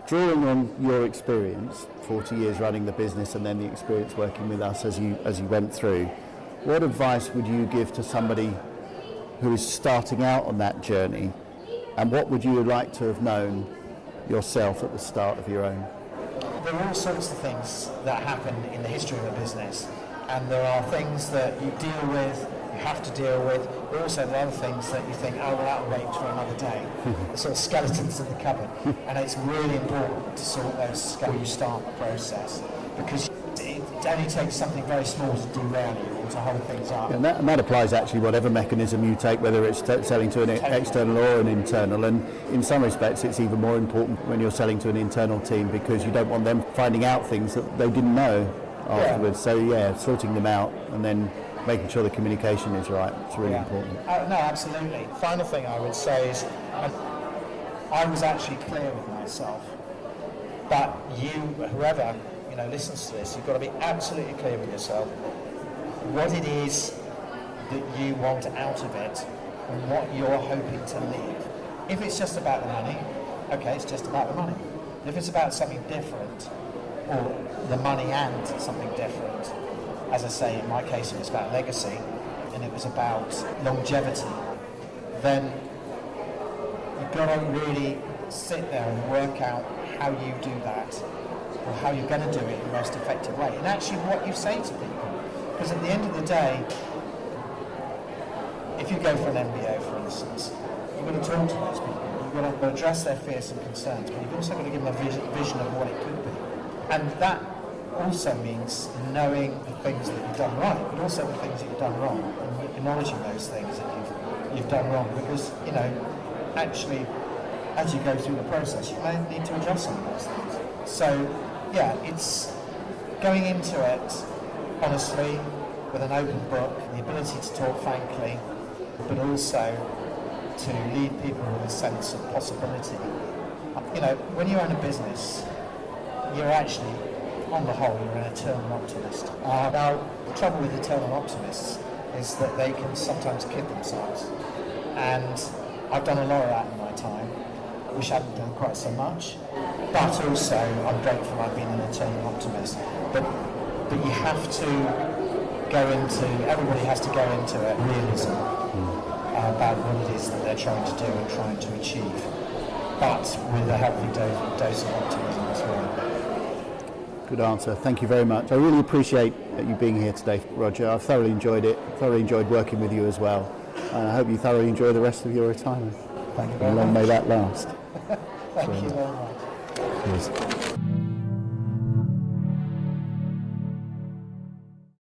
Drawing on your experience, 40 years running the business and then the experience working with us as you went through, what advice would you give to somebody who is starting out on that journey, and what would you like to have known yourself at the start of your own? There are all sorts of things that happen in the history of a business, and there are things that you deal with, you have to deal with, but also there are other things that you think, oh, well, that'll wait for another day. The sort of skeletons in the cupboard. And it's really important to sort those when you start the process, because it only takes something very small to derail you or to hold things up. And that applies actually whatever mechanism you take, whether it's selling to an external or an internal. And in some respects, it's even more important when you're selling to an internal team, because you don't want them finding out things that they didn't know afterwards. So yeah, sorting them out and then making sure the communication is right. It's really important. No, absolutely. Final thing I would say is I was actually clear with myself, but you, whoever listens to this, you've got to be absolutely clear with yourself what it is that you want out of it and what you're hoping to leave. If it's just about the money, okay, it's just about the money. If it's about something different, or the money and something different, as I say, in my case it was about legacy and it was about longevity, then you've got to really sit there and work out how you do that, or how you're going to do it in the most effective way, and actually what you say to people. Because at the end of the day, if you go for an MBO, for instance, you've got to talk to those people, you've got to address their fears and concerns, but you've also got to give them a vision of what it could be. And that also means knowing the things that you've done right, but also the things that you've done wrong, and acknowledging those things that you've done wrong, because, actually, as you go through the process, you may need to adjust some of those things. So, yeah, it's going into it honestly, with an open book, the ability to talk frankly, but also to leave people with a sense of possibility. When you own a business, you're actually, on the whole, you're an eternal optimist. Now, the trouble with eternal optimists is that they can sometimes kid themselves. And I've done a lot of that in my time. I wish I hadn't done quite so much. But also, I'm grateful I've been an eternal optimist. But you have to everybody has to go into it realism about what it is that they're trying to do and trying to achieve, but with a healthy dose of optimism as well. Good answer. Thank you very much. I really appreciate you being here today, Roger. I've thoroughly enjoyed it, thoroughly enjoyed working with you as well. And I hope you thoroughly enjoy the rest of your retirement. Thank you very much. And long may that last. Thank you very much. Cheers.